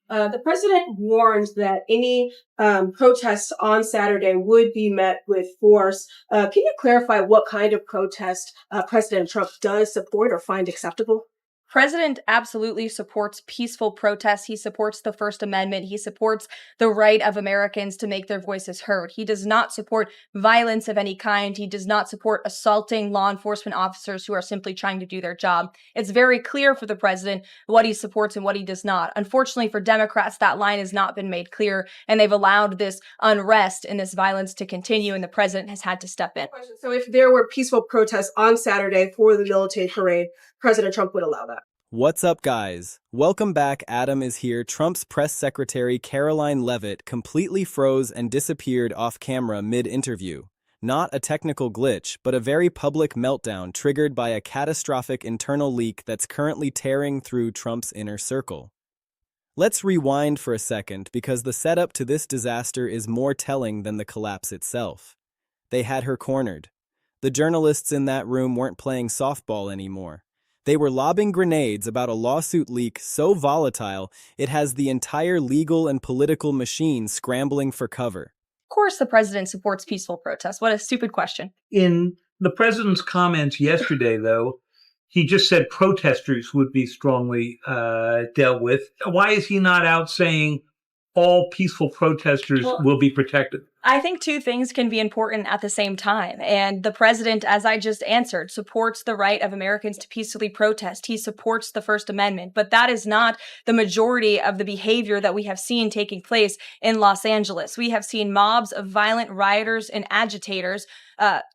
The president warned that any protests on Saturday would be met with force. Can you clarify what kind of protest President Trump does support or find acceptable? President absolutely supports peaceful protests. He supports the First Amendment. He supports the right of Americans to make their voices heard. He does not support violence of any kind. He does not support assaulting law enforcement officers who are simply trying to do their job. It's very clear for the president what he supports and what he does not. Unfortunately for Democrats, that line has not been made clear, and they've allowed this unrest and this violence to continue, and the president has had to step in. So if there were peaceful protests on Saturday for the military parade, President Trump would allow that. What's up, guys? Welcome back. Adam is here. Trump's press secretary, Karoline Leavitt, completely froze and disappeared off camera mid-interview. Not a technical glitch, but a very public meltdown triggered by a catastrophic internal leak that's currently tearing through Trump's inner circle. Let's rewind for a second because the setup to this disaster is more telling than the collapse itself. They had her cornered. The journalists in that room weren't playing softball anymore. They were lobbing grenades about a lawsuit leak so volatile it has the entire legal and political machine scrambling for cover. Of course the president supports peaceful protests. What a stupid question. In the president's comments yesterday, though, he just said protesters would be strongly dealt with. Why is he not out saying all peaceful protesters will be protected? I think two things can be important at the same time. And the president, as I just answered, supports the right of Americans to peacefully protest. He supports the First Amendment. But that is not the majority of the behavior that we have seen taking place in Los Angeles. We have seen mobs of violent rioters and agitators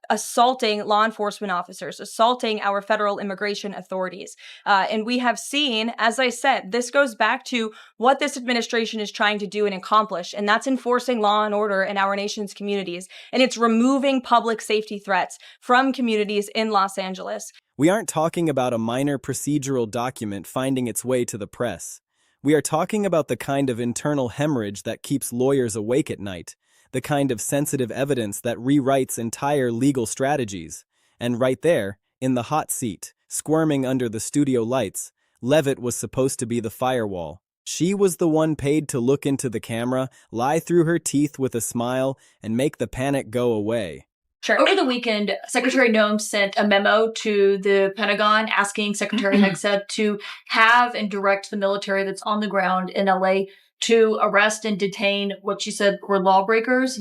assaulting law enforcement officers, assaulting our federal immigration authorities. And we have seen, as I said, this goes back to what this administration is trying to do and accomplish, and that's enforcing law and order in our nation's communities. And it's removing public safety threats from communities in Los Angeles. We aren't talking about a minor procedural document finding its way to the press. We are talking about the kind of internal hemorrhage that keeps lawyers awake at night, the kind of sensitive evidence that rewrites entire legal strategies. And right there, in the hot seat, squirming under the studio lights, Leavitt was supposed to be the firewall. She was the one paid to look into the camera, lie through her teeth with a smile, and make the panic go away. Sure. Over the weekend, Secretary Noem sent a memo to the Pentagon asking Secretary Hegseth to have and direct the military that's on the ground in LA to arrest and detain what she said were lawbreakers.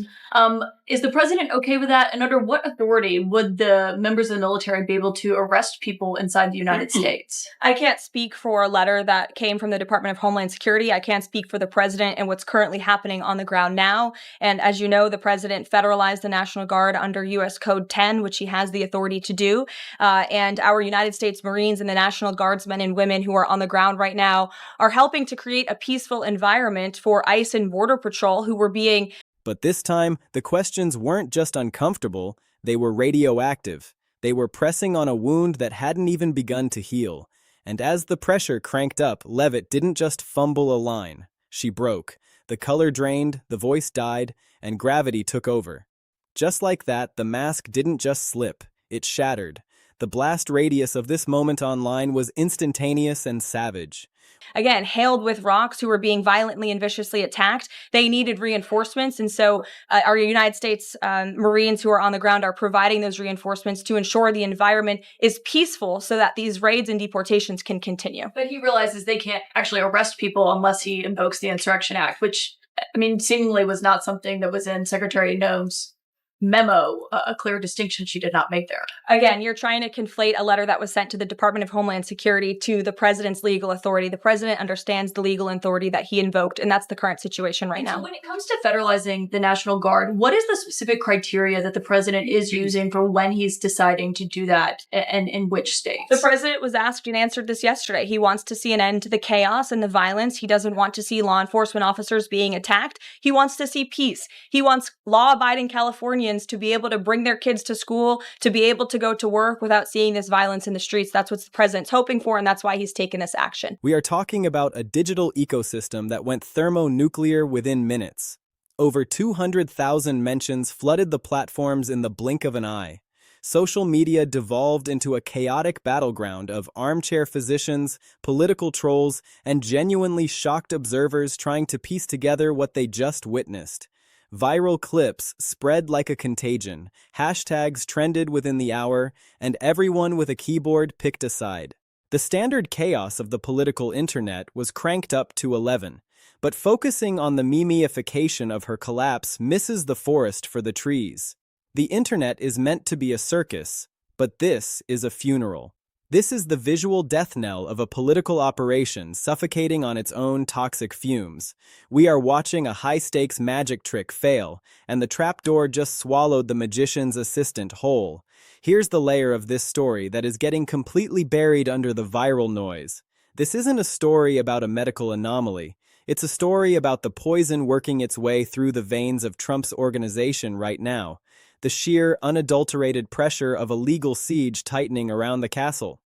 Is the president okay with that? And under what authority would the members of the military be able to arrest people inside the United States? I can't speak for a letter that came from the Department of Homeland Security. I can't speak for the president and what's currently happening on the ground now. And as you know, the president federalized the National Guard under U.S. Code 10, which he has the authority to do. And our United States Marines and the National Guardsmen and women who are on the ground right now are helping to create a peaceful environment for ICE and Border Patrol who were being... But this time, the questions weren't just uncomfortable, they were radioactive. They were pressing on a wound that hadn't even begun to heal. And as the pressure cranked up, Leavitt didn't just fumble a line. She broke. The color drained, the voice died, and gravity took over. Just like that, the mask didn't just slip, it shattered. The blast radius of this moment online was instantaneous and savage. Again, hailed with rocks, who were being violently and viciously attacked. They needed reinforcements. And so our United States Marines who are on the ground are providing those reinforcements to ensure the environment is peaceful so that these raids and deportations can continue. But he realizes they can't actually arrest people unless he invokes the Insurrection Act, which, I mean, seemingly was not something that was in Secretary Noem's memo, a clear distinction she did not make there. Again, you're trying to conflate a letter that was sent to the Department of Homeland Security to the president's legal authority. The president understands the legal authority that he invoked, and that's the current situation right now. So when it comes to federalizing the National Guard, what is the specific criteria that the president is using for when he's deciding to do that, and in which states? The president was asked and answered this yesterday. He wants to see an end to the chaos and the violence. He doesn't want to see law enforcement officers being attacked. He wants to see peace. He wants law-abiding Californians to be able to bring their kids to school, to be able to go to work without seeing this violence in the streets. That's what the president's hoping for, and that's why he's taken this action. We are talking about a digital ecosystem that went thermonuclear within minutes. Over 200,000 mentions flooded the platforms in the blink of an eye. social media devolved into a chaotic battleground of armchair physicians, political trolls, and genuinely shocked observers trying to piece together what they just witnessed. Viral clips spread like a contagion, hashtags trended within the hour, and everyone with a keyboard picked a side. The standard chaos of the political internet was cranked up to 11, but focusing on the memeification of her collapse misses the forest for the trees. The internet is meant to be a circus, but this is a funeral. This is the visual death knell of a political operation suffocating on its own toxic fumes. We are watching a high-stakes magic trick fail, and the trapdoor just swallowed the magician's assistant whole. Here's the layer of this story that is getting completely buried under the viral noise. This isn't a story about a medical anomaly. It's a story about the poison working its way through the veins of Trump's organization right now. The sheer, unadulterated pressure of a legal siege tightening around the castle.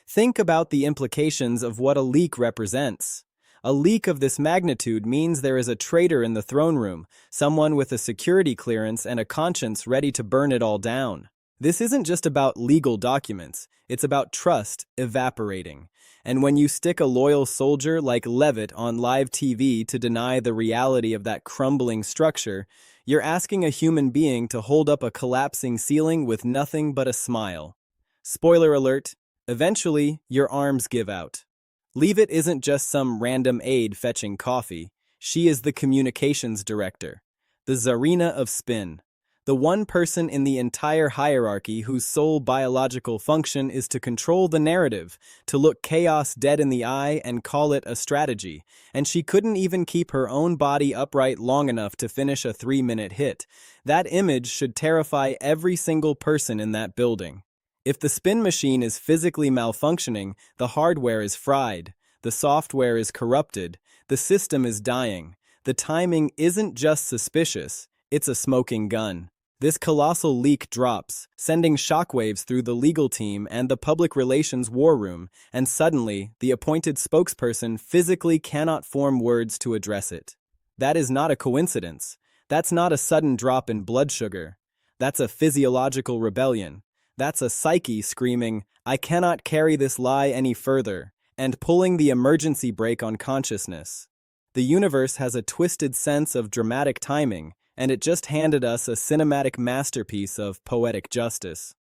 Think about the implications of what a leak represents. A leak of this magnitude means there is a traitor in the throne room, someone with a security clearance and a conscience ready to burn it all down. This isn't just about legal documents, it's about trust evaporating. And when you stick a loyal soldier like Leavitt on live TV to deny the reality of that crumbling structure, you're asking a human being to hold up a collapsing ceiling with nothing but a smile. Spoiler alert, eventually your arms give out. Leavitt isn't just some random aide fetching coffee. She is the communications director, the Tsarina of spin. The one person in the entire hierarchy whose sole biological function is to control the narrative, to look chaos dead in the eye and call it a strategy, and she couldn't even keep her own body upright long enough to finish a 3-minute hit. That image should terrify every single person in that building. If the spin machine is physically malfunctioning, the hardware is fried, the software is corrupted, the system is dying. The timing isn't just suspicious, it's a smoking gun. This colossal leak drops, sending shockwaves through the legal team and the public relations war room, and suddenly, the appointed spokesperson physically cannot form words to address it. That is not a coincidence. That's not a sudden drop in blood sugar. That's a physiological rebellion. That's a psyche screaming, "I cannot carry this lie any further," and pulling the emergency brake on consciousness. The universe has a twisted sense of dramatic timing, and it just handed us a cinematic masterpiece of poetic justice.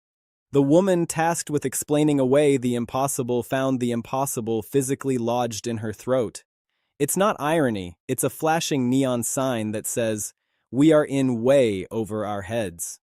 The woman tasked with explaining away the impossible found the impossible physically lodged in her throat. It's not irony, it's a flashing neon sign that says, "We are in way over our heads."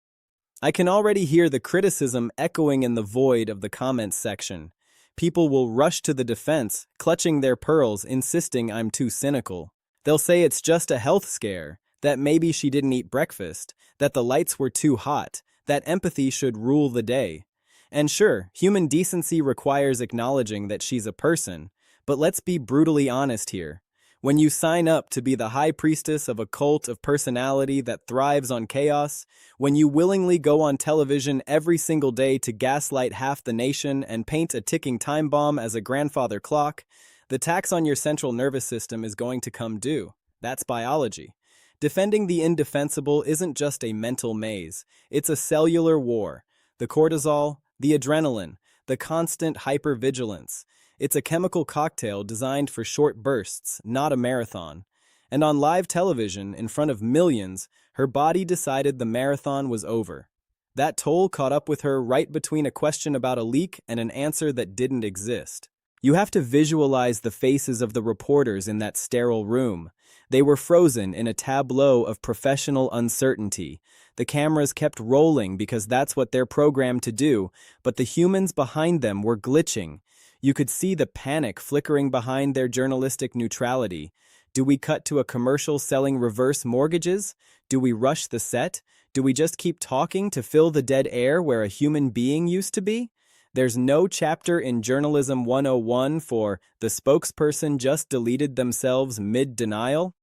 I can already hear the criticism echoing in the void of the comments section. People will rush to the defense, clutching their pearls, insisting I'm too cynical. They'll say it's just a health scare, that maybe she didn't eat breakfast, that the lights were too hot, that empathy should rule the day. And sure, human decency requires acknowledging that she's a person, but let's be brutally honest here. When you sign up to be the high priestess of a cult of personality that thrives on chaos, when you willingly go on television every single day to gaslight half the nation and paint a ticking time bomb as a grandfather clock, the tax on your central nervous system is going to come due. That's biology. Defending the indefensible isn't just a mental maze, it's a cellular war. The cortisol, the adrenaline, the constant hypervigilance. It's a chemical cocktail designed for short bursts, not a marathon. And on live television, in front of millions, her body decided the marathon was over. That toll caught up with her right between a question about a leak and an answer that didn't exist. You have to visualize the faces of the reporters in that sterile room. They were frozen in a tableau of professional uncertainty. The cameras kept rolling because that's what they're programmed to do, but the humans behind them were glitching. You could see the panic flickering behind their journalistic neutrality. Do we cut to a commercial selling reverse mortgages? Do we rush the set? Do we just keep talking to fill the dead air where a human being used to be? There's no chapter in Journalism 101 for the spokesperson just deleted themselves mid-denial.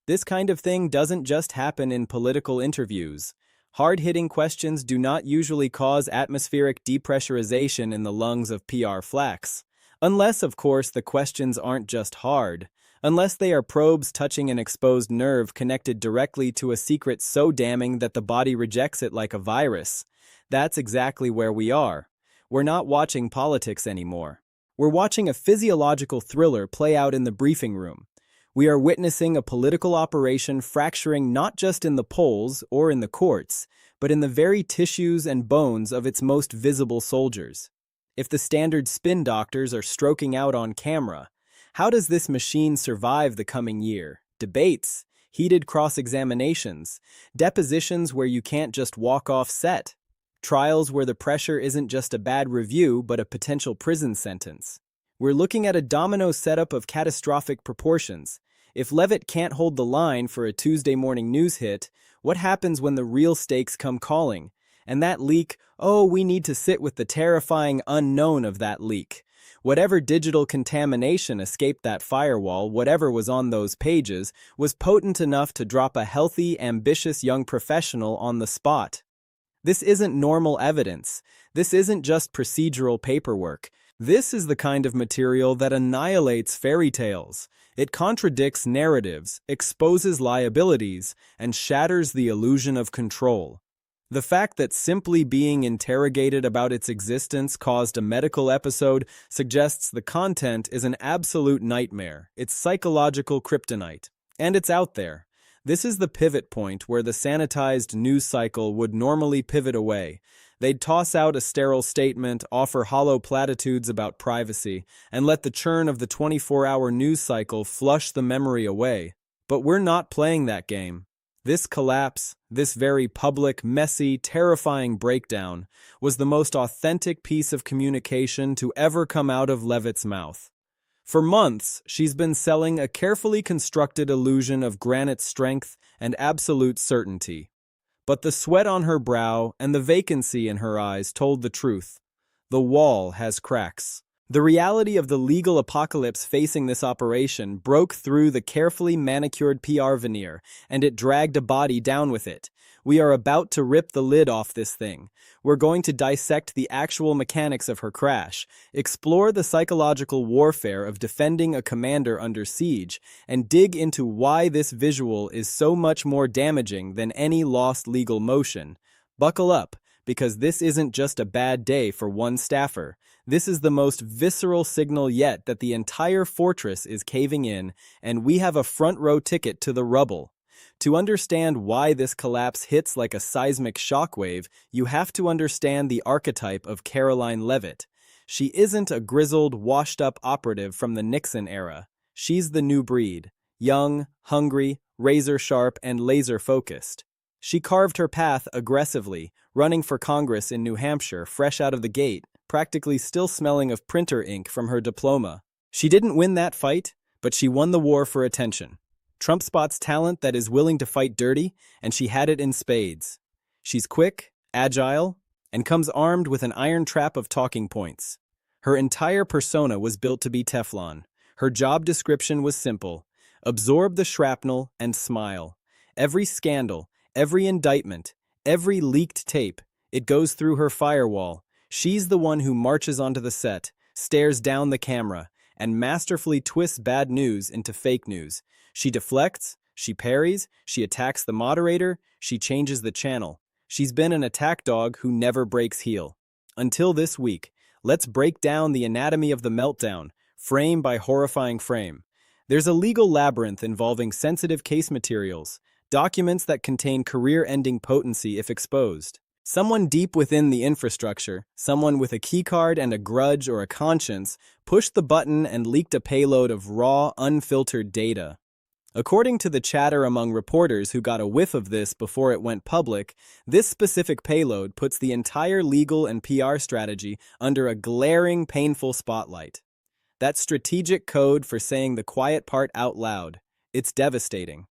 This kind of thing doesn't just happen in political interviews. Hard-hitting questions do not usually cause atmospheric depressurization in the lungs of PR flacks. Unless, of course, the questions aren't just hard. Unless they are probes touching an exposed nerve connected directly to a secret so damning that the body rejects it like a virus. That's exactly where we are. We're not watching politics anymore. We're watching a physiological thriller play out in the briefing room. We are witnessing a political operation fracturing not just in the polls or in the courts, but in the very tissues and bones of its most visible soldiers. If the standard spin doctors are stroking out on camera, how does this machine survive the coming year? Debates, heated cross-examinations, depositions where you can't just walk off set, trials where the pressure isn't just a bad review but a potential prison sentence. We're looking at a domino setup of catastrophic proportions. If Leavitt can't hold the line for a Tuesday morning news hit, what happens when the real stakes come calling? And that leak, oh, we need to sit with the terrifying unknown of that leak. Whatever digital contamination escaped that firewall, whatever was on those pages, was potent enough to drop a healthy, ambitious young professional on the spot. This isn't normal evidence. This isn't just procedural paperwork. This is the kind of material that annihilates fairy tales. It contradicts narratives, exposes liabilities, and shatters the illusion of control. The fact that simply being interrogated about its existence caused a medical episode suggests the content is an absolute nightmare. It's psychological kryptonite. And it's out there. This is the pivot point where the sanitized news cycle would normally pivot away. They'd toss out a sterile statement, offer hollow platitudes about privacy, and let the churn of the 24-hour news cycle flush the memory away. But we're not playing that game. This collapse, this very public, messy, terrifying breakdown, was the most authentic piece of communication to ever come out of Leavitt's mouth. For months, she's been selling a carefully constructed illusion of granite strength and absolute certainty. But the sweat on her brow and the vacancy in her eyes told the truth. The wall has cracks. The reality of the legal apocalypse facing this operation broke through the carefully manicured PR veneer, and it dragged a body down with it. We are about to rip the lid off this thing. We're going to dissect the actual mechanics of her crash, explore the psychological warfare of defending a commander under siege, and dig into why this visual is so much more damaging than any lost legal motion. Buckle up, because this isn't just a bad day for one staffer. This is the most visceral signal yet that the entire fortress is caving in, and we have a front-row ticket to the rubble. To understand why this collapse hits like a seismic shockwave, you have to understand the archetype of Karoline Leavitt. She isn't a grizzled, washed-up operative from the Nixon era. She's the new breed. Young, hungry, razor-sharp, and laser-focused. She carved her path aggressively, running for Congress in New Hampshire fresh out of the gate, practically still smelling of printer ink from her diploma. She didn't win that fight, but she won the war for attention. Trump spots talent that is willing to fight dirty, and she had it in spades. She's quick, agile, and comes armed with an iron trap of talking points. Her entire persona was built to be Teflon. Her job description was simple: absorb the shrapnel and smile. Every scandal, every indictment, every leaked tape, it goes through her firewall. She's the one who marches onto the set, stares down the camera, and masterfully twists bad news into fake news. She deflects, she parries, she attacks the moderator, she changes the channel. She's been an attack dog who never breaks heel. Until this week, let's break down the anatomy of the meltdown, frame by horrifying frame. There's a legal labyrinth involving sensitive case materials, documents that contain career-ending potency if exposed. Someone deep within the infrastructure, someone with a keycard and a grudge or a conscience, pushed the button and leaked a payload of raw, unfiltered data. According to the chatter among reporters who got a whiff of this before it went public, this specific payload puts the entire legal and PR strategy under a glaring, painful spotlight. That strategic code for saying the quiet part out loud. It's devastating.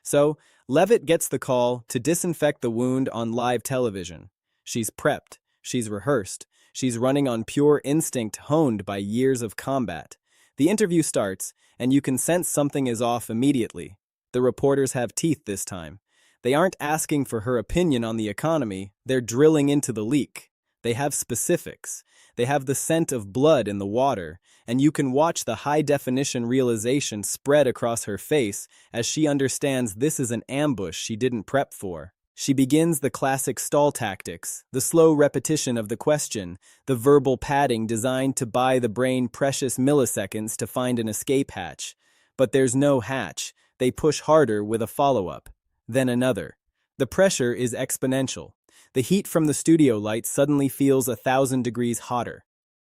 So, Leavitt gets the call to disinfect the wound on live television. She's prepped, she's rehearsed, she's running on pure instinct honed by years of combat. The interview starts, and you can sense something is off immediately. The reporters have teeth this time. They aren't asking for her opinion on the economy, they're drilling into the leak. They have specifics. They have the scent of blood in the water, and you can watch the high-definition realization spread across her face as she understands this is an ambush she didn't prep for. She begins the classic stall tactics, the slow repetition of the question, the verbal padding designed to buy the brain precious milliseconds to find an escape hatch. But there's no hatch. They push harder with a follow-up, then another. The pressure is exponential. The heat from the studio light suddenly feels 1,000 degrees hotter.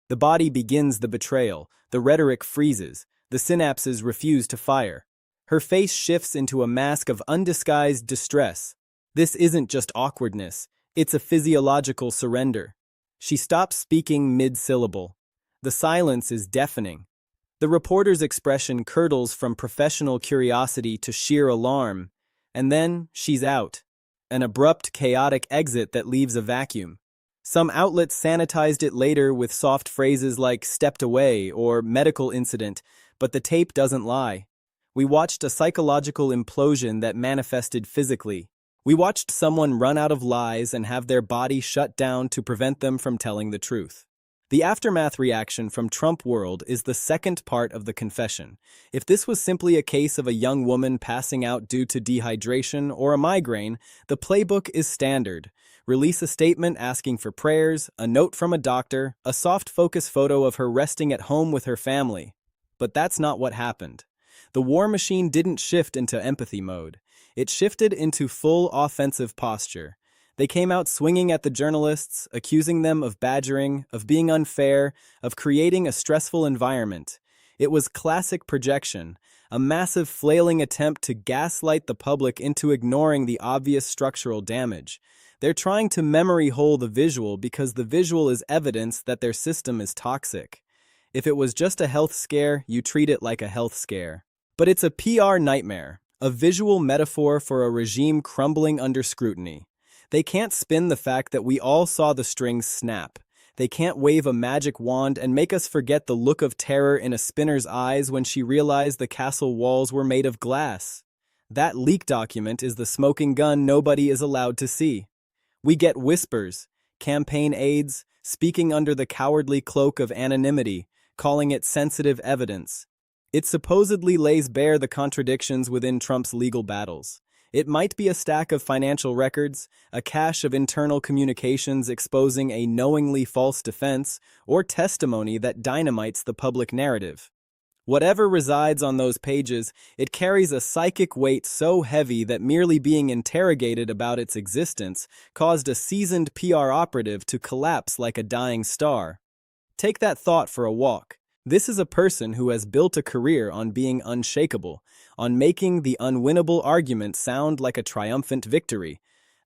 The body begins the betrayal, the rhetoric freezes, the synapses refuse to fire. Her face shifts into a mask of undisguised distress. This isn't just awkwardness, it's a physiological surrender. She stops speaking mid-syllable. The silence is deafening. The reporter's expression curdles from professional curiosity to sheer alarm, and then she's out. An abrupt, chaotic exit that leaves a vacuum. Some outlets sanitized it later with soft phrases like stepped away or medical incident, but the tape doesn't lie. We watched a psychological implosion that manifested physically. We watched someone run out of lies and have their body shut down to prevent them from telling the truth. The aftermath reaction from Trump world is the second part of the confession. If this was simply a case of a young woman passing out due to dehydration or a migraine, the playbook is standard. Release a statement asking for prayers, a note from a doctor, a soft focus photo of her resting at home with her family. But that's not what happened. The war machine didn't shift into empathy mode. It shifted into full offensive posture. They came out swinging at the journalists, accusing them of badgering, of being unfair, of creating a stressful environment. It was classic projection, a massive flailing attempt to gaslight the public into ignoring the obvious structural damage. They're trying to memory hole the visual because the visual is evidence that their system is toxic. If it was just a health scare, you treat it like a health scare. But it's a PR nightmare, a visual metaphor for a regime crumbling under scrutiny. They can't spin the fact that we all saw the strings snap. They can't wave a magic wand and make us forget the look of terror in a spinner's eyes when she realized the castle walls were made of glass. That leak document is the smoking gun nobody is allowed to see. We get whispers, campaign aides, speaking under the cowardly cloak of anonymity, calling it sensitive evidence. It supposedly lays bare the contradictions within Trump's legal battles. It might be a stack of financial records, a cache of internal communications exposing a knowingly false defense, or testimony that dynamites the public narrative. Whatever resides on those pages, it carries a psychic weight so heavy that merely being interrogated about its existence caused a seasoned PR operative to collapse like a dying star. Take that thought for a walk. This is a person who has built a career on being unshakable, on making the unwinnable argument sound like a triumphant victory.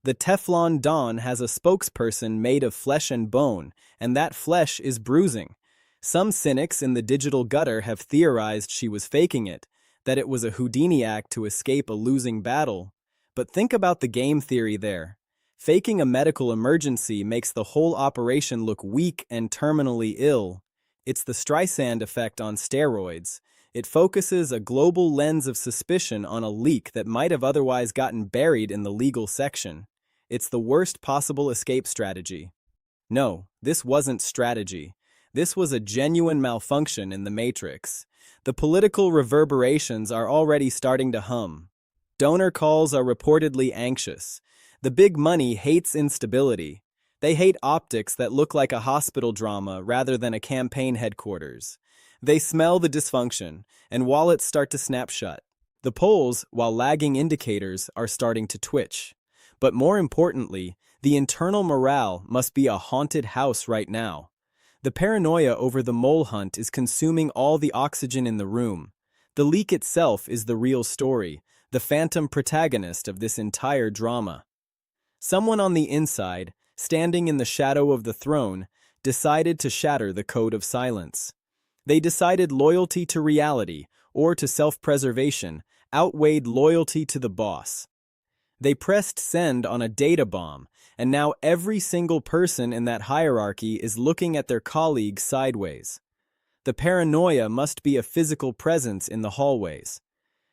The Teflon Don has a spokesperson made of flesh and bone, and that flesh is bruising. Some cynics in the digital gutter have theorized she was faking it, that it was a Houdini act to escape a losing battle. But think about the game theory there. Faking a medical emergency makes the whole operation look weak and terminally ill. It's the Streisand effect on steroids. It focuses a global lens of suspicion on a leak that might have otherwise gotten buried in the legal section. It's the worst possible escape strategy. No, this wasn't strategy. This was a genuine malfunction in the matrix. The political reverberations are already starting to hum. Donor calls are reportedly anxious. The big money hates instability. They hate optics that look like a hospital drama rather than a campaign headquarters. They smell the dysfunction, and wallets start to snap shut. The polls, while lagging indicators, are starting to twitch. But more importantly, the internal morale must be a haunted house right now. The paranoia over the mole hunt is consuming all the oxygen in the room. The leak itself is the real story, the phantom protagonist of this entire drama. Someone on the inside, standing in the shadow of the throne, decided to shatter the code of silence. They decided loyalty to reality, or to self-preservation, outweighed loyalty to the boss. They pressed send on a data bomb, and now every single person in that hierarchy is looking at their colleagues sideways. The paranoia must be a physical presence in the hallways.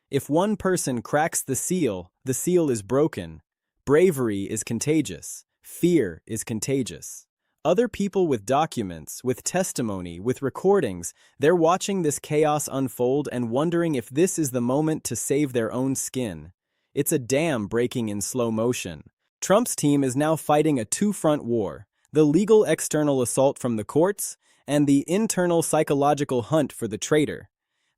If one person cracks the seal is broken. Bravery is contagious. Fear is contagious. Other people with documents, with testimony, with recordings, they're watching this chaos unfold and wondering if this is the moment to save their own skin. It's a dam breaking in slow motion. Trump's team is now fighting a two-front war: the legal external assault from the courts and the internal psychological hunt for the traitor.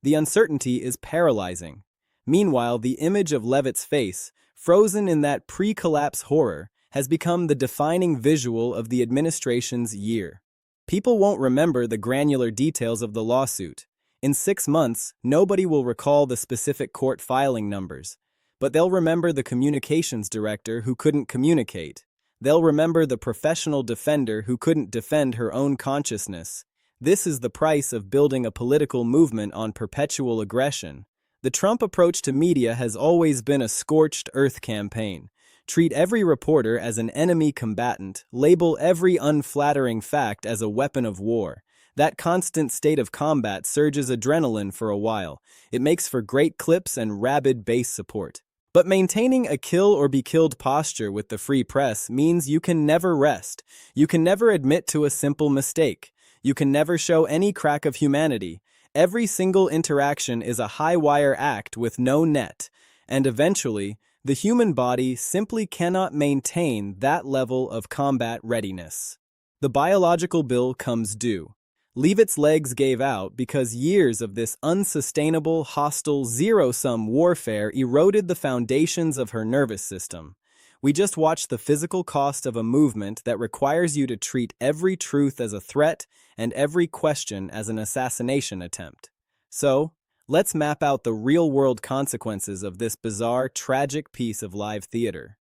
The uncertainty is paralyzing. Meanwhile, the image of Leavitt's face, frozen in that pre-collapse horror, has become the defining visual of the administration's year. People won't remember the granular details of the lawsuit. In 6 months, nobody will recall the specific court filing numbers. But they'll remember the communications director who couldn't communicate. They'll remember the professional defender who couldn't defend her own consciousness. This is the price of building a political movement on perpetual aggression. The Trump approach to media has always been a scorched earth campaign. Treat every reporter as an enemy combatant, label every unflattering fact as a weapon of war. That constant state of combat surges adrenaline for a while. It makes for great clips and rabid base support. But maintaining a kill or be killed posture with the free press means you can never rest. You can never admit to a simple mistake. You can never show any crack of humanity. Every single interaction is a high-wire act with no net. And eventually, the human body simply cannot maintain that level of combat readiness. The biological bill comes due. Leavitt's legs gave out because years of this unsustainable, hostile, zero-sum warfare eroded the foundations of her nervous system. We just watched the physical cost of a movement that requires you to treat every truth as a threat and every question as an assassination attempt. So, let's map out the real-world consequences of this bizarre, tragic piece of live theater.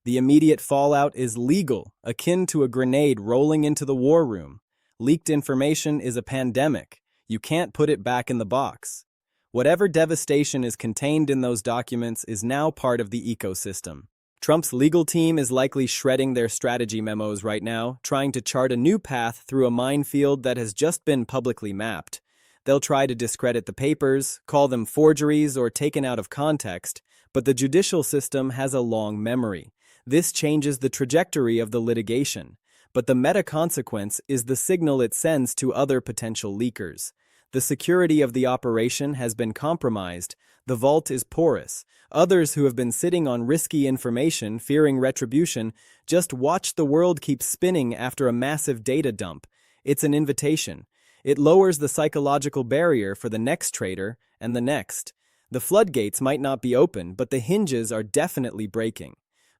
The immediate fallout is legal, akin to a grenade rolling into the war room. Leaked information is a pandemic. You can't put it back in the box. Whatever devastation is contained in those documents is now part of the ecosystem. Trump's legal team is likely shredding their strategy memos right now, trying to chart a new path through a minefield that has just been publicly mapped. They'll try to discredit the papers, call them forgeries or taken out of context, but the judicial system has a long memory. This changes the trajectory of the litigation. But the meta-consequence is the signal it sends to other potential leakers. The security of the operation has been compromised. The vault is porous. Others who have been sitting on risky information, fearing retribution, just watch the world keep spinning after a massive data dump. It's an invitation. It lowers the psychological barrier for the next traitor and the next. The floodgates might not be open, but the hinges are definitely breaking.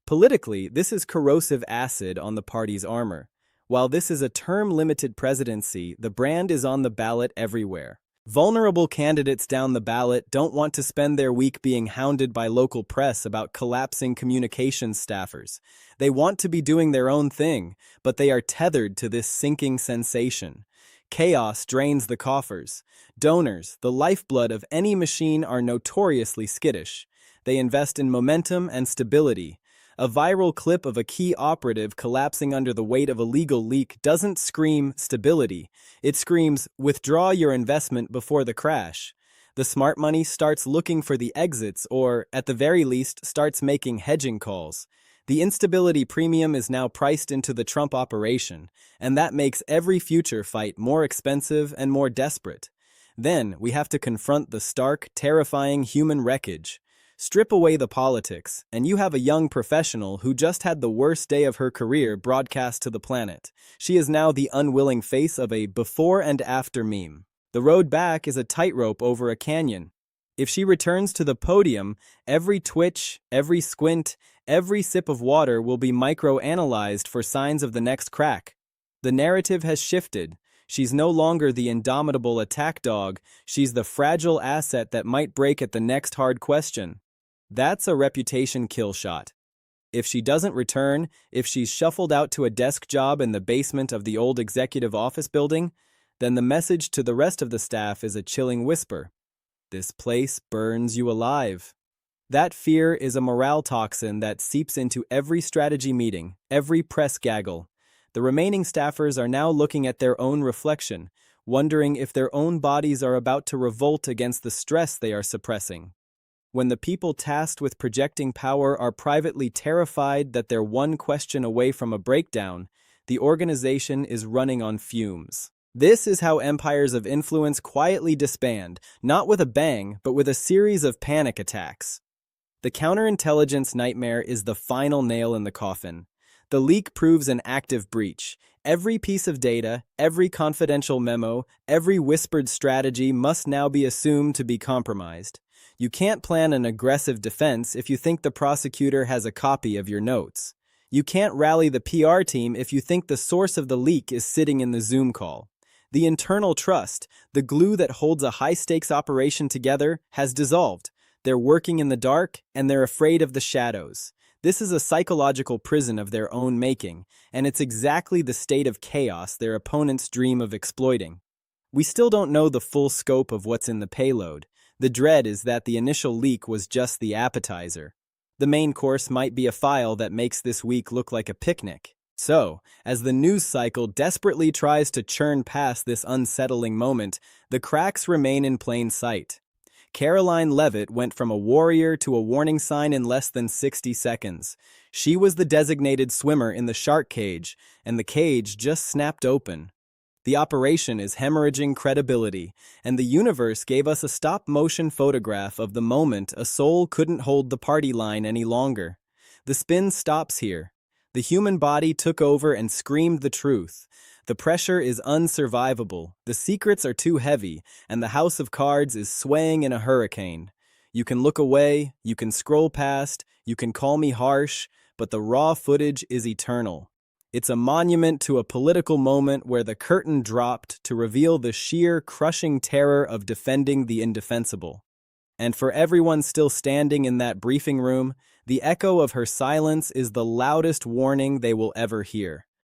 Politically, this is corrosive acid on the party's armor. While this is a term-limited presidency, the brand is on the ballot everywhere. Vulnerable candidates down the ballot don't want to spend their week being hounded by local press about collapsing communications staffers. They want to be doing their own thing, but they are tethered to this sinking sensation. Chaos drains the coffers. Donors, the lifeblood of any machine, are notoriously skittish. They invest in momentum and stability. A viral clip of a key operative collapsing under the weight of a legal leak doesn't scream stability. It screams, withdraw your investment before the crash. The smart money starts looking for the exits or, at the very least, starts making hedging calls. The instability premium is now priced into the Trump operation, and that makes every future fight more expensive and more desperate. Then, we have to confront the stark, terrifying human wreckage. Strip away the politics, and you have a young professional who just had the worst day of her career broadcast to the planet. She is now the unwilling face of a before and after meme. The road back is a tightrope over a canyon. If she returns to the podium, every twitch, every squint, every sip of water will be micro-analyzed for signs of the next crack. The narrative has shifted. She's no longer the indomitable attack dog. She's the fragile asset that might break at the next hard question. That's a reputation kill shot. If she doesn't return, if she's shuffled out to a desk job in the basement of the old executive office building, then the message to the rest of the staff is a chilling whisper. This place burns you alive. That fear is a morale toxin that seeps into every strategy meeting, every press gaggle. The remaining staffers are now looking at their own reflection, wondering if their own bodies are about to revolt against the stress they are suppressing. When the people tasked with projecting power are privately terrified that they're one question away from a breakdown, The organization is running on fumes. This is how empires of influence quietly disband, not with a bang, but with a series of panic attacks. The counterintelligence nightmare is the final nail in the coffin. The leak proves an active breach. Every piece of data, every confidential memo, every whispered strategy must now be assumed to be compromised. You can't plan an aggressive defense if you think the prosecutor has a copy of your notes. You can't rally the PR team if you think the source of the leak is sitting in the Zoom call. The internal trust, the glue that holds a high-stakes operation together, has dissolved. They're working in the dark, and they're afraid of the shadows. This is a psychological prison of their own making, and it's exactly the state of chaos their opponents dream of exploiting. We still don't know the full scope of what's in the payload. The dread is that the initial leak was just the appetizer. The main course might be a file that makes this week look like a picnic. So, as the news cycle desperately tries to churn past this unsettling moment, the cracks remain in plain sight. Karoline Leavitt went from a warrior to a warning sign in less than 60 seconds. She was the designated swimmer in the shark cage, and the cage just snapped open. The operation is hemorrhaging credibility, and the universe gave us a stop-motion photograph of the moment a soul couldn't hold the party line any longer. The spin stops here. The human body took over and screamed the truth. The pressure is unsurvivable, the secrets are too heavy, and the house of cards is swaying in a hurricane. You can look away, you can scroll past, you can call me harsh, but the raw footage is eternal. It's a monument to a political moment where the curtain dropped to reveal the sheer, crushing terror of defending the indefensible. And for everyone still standing in that briefing room, the echo of her silence is the loudest warning they will ever hear.